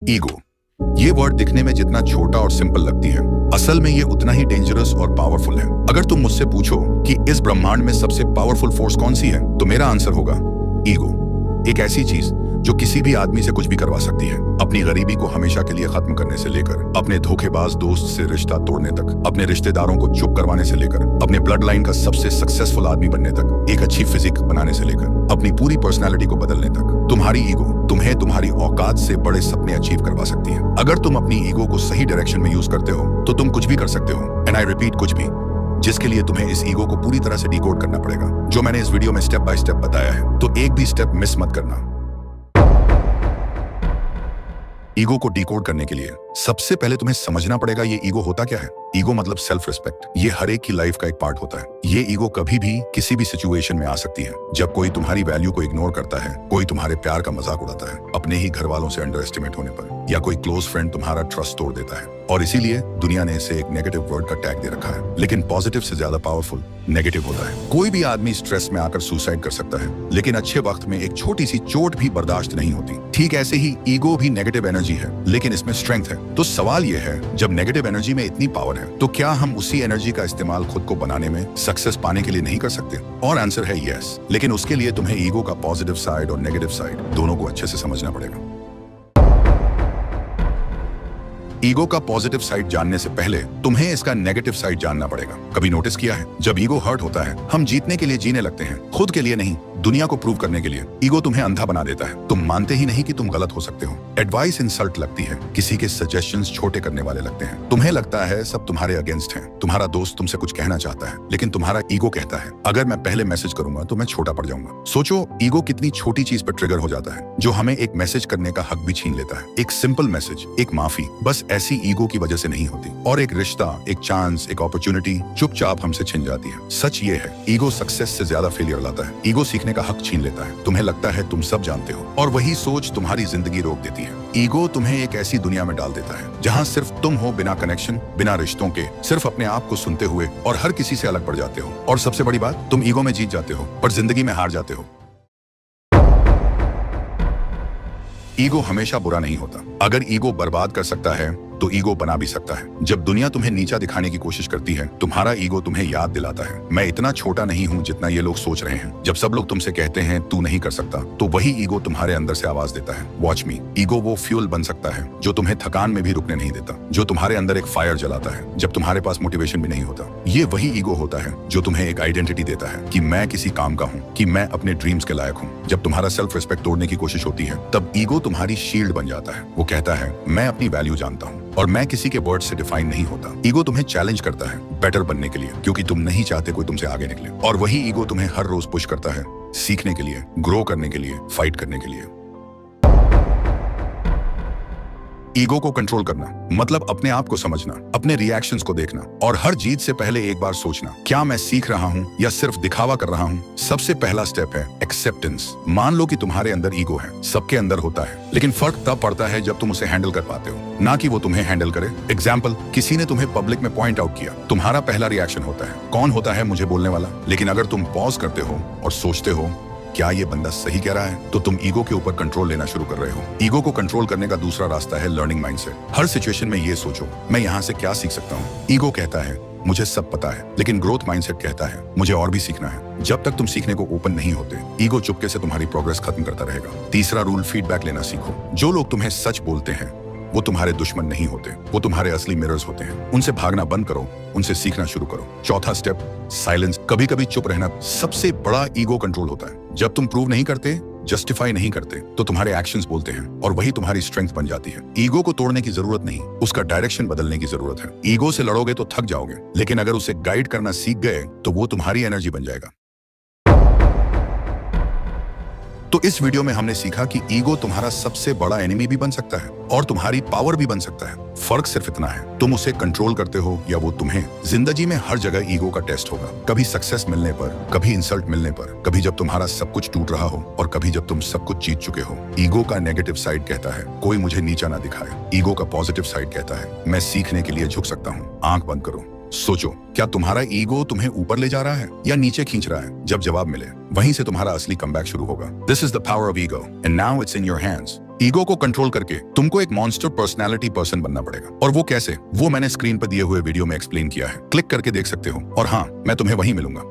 Ego, ये word दिखने में जितना छोटा और सिंपल लगती है, असल में ये उतना ही डेंजरस और पावरफुल है। अगर तुम मुझसे पूछो कि इस ब्रह्मांड में सबसे पावरफुल फोर्स कौन सी है, तो मेरा आंसर होगा ईगो। एक ऐसी चीज जो किसी भी आदमी से कुछ भी करवा सकती है, अपनी गरीबी को हमेशा के लिए खत्म करने से लेकर अपने धोखेबाज दोस्त से रिश्ता तोड़ने तक, अपने रिश्तेदारों को चुप करवाने से लेकर अपने ब्लड लाइन का सबसे सक्सेसफुल आदमी बनने तक, एक अच्छी फिजिक बनाने से लेकर अपनी पूरी पर्सनालिटी को बदलने तक, तुम्हारी ईगो तुम्हें तुम्हारी औकात से बड़े सपने अचीव करवा सकती है। अगर तुम अपनी ईगो को सही डायरेक्शन में यूज करते हो तो तुम कुछ भी कर सकते हो। एंड आई रिपीट, कुछ भी, जिसके लिए तुम्हें इस ईगो को पूरी तरह से डिकोड करना पड़ेगा, जो मैंने इस वीडियो में स्टेप बाय स्टेप बताया है। तो एक भी स्टेप मिस मत करना। ईगो को डिकोड करने के लिए सबसे पहले तुम्हें समझना पड़ेगा ये ईगो होता क्या है। ईगो मतलब सेल्फ रिस्पेक्ट। ये हर एक की लाइफ का एक पार्ट होता है। ये ईगो कभी भी किसी भी सिचुएशन में आ सकती है। जब कोई तुम्हारी वैल्यू को इग्नोर करता है, कोई तुम्हारे प्यार का मजाक उड़ाता है, अपने ही घर वालों से अंडर एस्टिमेट होने पर, या कोई क्लोज फ्रेंड तुम्हारा ट्रस्ट तोड़ देता है। और इसीलिए दुनिया ने इसे एक नेगेटिव वर्ड का टैग दे रखा है। लेकिन पॉजिटिव से ज्यादा पावरफुल नेगेटिव होता है। कोई भी आदमी स्ट्रेस में आकर सुसाइड कर सकता है, लेकिन अच्छे वक्त में एक छोटी सी चोट भी बर्दाश्त नहीं होती। ठीक ऐसे ही ईगो भी नेगेटिव एनर्जी है, लेकिन इसमें स्ट्रेंथ है। तो सवाल यह है, जब नेगेटिव एनर्जी में इतनी पावर है, तो क्या हम उसी एनर्जी का इस्तेमाल खुद को बनाने में, सक्सेस पाने के लिए नहीं कर सकते? और आंसर है यस। लेकिन उसके लिए तुम्हें ईगो का पॉजिटिव साइड और नेगेटिव साइड दोनों को अच्छे से समझना पड़ेगा। ईगो का पॉजिटिव साइड जानने से पहले तुम्हें इसका नेगेटिव साइड जानना पड़ेगा। कभी नोटिस किया है, जब ईगो हर्ट होता है, हम जीतने के लिए जीने लगते हैं, खुद के लिए नहीं, दुनिया को प्रूव करने के लिए। ईगो तुम्हें अंधा बना देता है। तुम मानते ही नहीं कि तुम गलत हो सकते हो। एडवाइस इंसल्ट लगती है, किसी के सजेशंस छोटे करने वाले लगते हैं। तुम्हें लगता है सब तुम्हारे अगेंस्ट हैं। तुम्हारा दोस्त तुमसे कुछ कहना चाहता है, लेकिन तुम्हारा ईगो कहता है अगर मैं पहले मैसेज करूंगा तो मैं छोटा पड़ जाऊंगा। सोचो, ईगो कितनी छोटी चीज पर ट्रिगर हो जाता है, जो हमें एक मैसेज करने का हक भी छीन लेता है। एक सिंपल मैसेज, एक माफी, बस ऐसी ईगो की वजह से नहीं होती। और एक रिश्ता, एक चांस, एक अपॉर्चुनिटी चुपचाप हमसे छिन जाती है। सच ये है, ईगो सक्सेस से ज्यादा फेलियर लाता है। ईगो सीखने का हक छीन लेता है। तुम्हें लगता है तुम सब जानते हो, और वही सोच तुम्हारी जिंदगी रोक देती है। ईगो तुम्हें एक ऐसी दुनिया में डाल देता है जहां सिर्फ तुम हो, बिना कनेक्शन, बिना रिश्तों के, सिर्फ अपने आप को सुनते हुए, और हर किसी से अलग पड़ जाते हो। और सबसे बड़ी बात, तुम ईगो में जीत जाते हो पर जिंदगी में हार जाते हो। ईगो हमेशा बुरा नहीं होता। अगर ईगो बर्बाद कर सकता है तो ईगो बना भी सकता है। जब दुनिया तुम्हें नीचा दिखाने की कोशिश करती है, तुम्हारा ईगो तुम्हें याद दिलाता है, मैं इतना छोटा नहीं हूं जितना ये लोग सोच रहे हैं। जब सब लोग तुमसे कहते हैं तू नहीं कर सकता, तो वही ईगो तुम्हारे अंदर से आवाज देता है, वॉच मी। ईगो वो फ्यूल बन सकता है जो तुम्हें थकान में भी रुकने नहीं देता, जो तुम्हारे अंदर एक फायर जलाता है जब तुम्हारे पास मोटिवेशन भी नहीं होता। ये वही ईगो होता है जो तुम्हें एक आइडेंटिटी देता है कि मैं किसी काम का हूँ, कि मैं अपने ड्रीम्स के लायक हूँ। जब तुम्हारा सेल्फ रिस्पेक्ट तोड़ने की कोशिश होती है, तब ईगो तुम्हारी शील्ड बन जाता है। वो कहता है मैं अपनी वैल्यू जानता हूँ और मैं किसी के वर्ड से डिफाइन नहीं होता। ईगो तुम्हें चैलेंज करता है बेटर बनने के लिए, क्योंकि तुम नहीं चाहते कोई तुमसे आगे निकले। और वही ईगो तुम्हें हर रोज पुश करता है, सीखने के लिए, ग्रो करने के लिए, फाइट करने के लिए। ईगो को कंट्रोल करना मतलब अपने आप को समझना, अपने रिएक्शंस को देखना, और हर जीत से पहले एक बार सोचना, क्या मैं सीख रहा हूँ या सिर्फ दिखावा कर रहा हूँ। सबसे पहला स्टेप है एक्सेप्टेंस। मान लो कि तुम्हारे अंदर ईगो है, सबके अंदर होता है, लेकिन फर्क तब पड़ता है जब तुम उसे हैंडल कर पाते हो, ना कि वो तुम्हें हैंडल करे। एग्जाम्पल, किसी ने तुम्हें पब्लिक में पॉइंट आउट किया, तुम्हारा पहला रिएक्शन होता है, कौन होता है मुझे बोलने वाला। लेकिन अगर तुम पॉज करते हो और सोचते हो क्या ये बंदा सही कह रहा है, तो तुम ईगो के ऊपर कंट्रोल लेना शुरू कर रहे हो। ईगो को कंट्रोल करने का दूसरा रास्ता है लर्निंग माइंडसेट। हर सिचुएशन में ये सोचो, मैं यहाँ से क्या सीख सकता हूँ। ईगो कहता है मुझे सब पता है, लेकिन ग्रोथ माइंडसेट कहता है मुझे और भी सीखना है। जब तक तुम सीखने को ओपन नहीं होते, ईगो चुपके से तुम्हारी प्रोग्रेस खत्म करता रहेगा। तीसरा रूल, फीडबैक लेना सीखो। जो लोग तुम्हें सच बोलते हैं वो तुम्हारे दुश्मन नहीं होते, वो तुम्हारे असली मिरर्स होते हैं। उनसे भागना बंद करो, उनसे सीखना शुरू करो। चौथा स्टेप, साइलेंस। कभी कभी चुप रहना सबसे बड़ा ईगो कंट्रोल होता है। जब तुम प्रूव नहीं करते, जस्टिफाई नहीं करते, तो तुम्हारे एक्शंस बोलते हैं, और वही तुम्हारी स्ट्रेंथ बन जाती है। ईगो को तोड़ने की जरूरत नहीं, उसका डायरेक्शन बदलने की जरूरत है। ईगो से लड़ोगे तो थक जाओगे, लेकिन अगर उसे गाइड करना सीख गए तो वो तुम्हारी एनर्जी बन जाएगा। तो इस वीडियो में हमने सीखा कि ईगो तुम्हारा सबसे बड़ा एनिमी भी बन सकता है और तुम्हारी पावर भी बन सकता है। फर्क सिर्फ इतना है, तुम उसे कंट्रोल करते हो या वो तुम्हें। जिंदगी में हर जगह ईगो का टेस्ट होगा, कभी सक्सेस मिलने पर, कभी इंसल्ट मिलने पर, कभी जब तुम्हारा सब कुछ टूट रहा हो और कभी जब तुम सब कुछ जीत चुके हो। ईगो का नेगेटिव साइड कहता है कोई मुझे नीचा ना दिखाए। ईगो का पॉजिटिव साइड कहता है मैं सीखने के लिए झुक सकता हूँ। आंख बंद करो, सोचो, क्या तुम्हारा ईगो तुम्हें ऊपर ले जा रहा है या नीचे खींच रहा है? जब जवाब मिले, वहीं से तुम्हारा असली कमबैक शुरू होगा। This is the power of ego and now it's in your hands. Ego को कंट्रोल करके तुमको एक मॉन्स्टर पर्सनैलिटी पर्सन बनना पड़ेगा। और वो कैसे, वो मैंने स्क्रीन पर दिए हुए वीडियो में एक्सप्लेन किया है, क्लिक करके देख सकते हो। और हाँ, मैं तुम्हें वहीं मिलूंगा।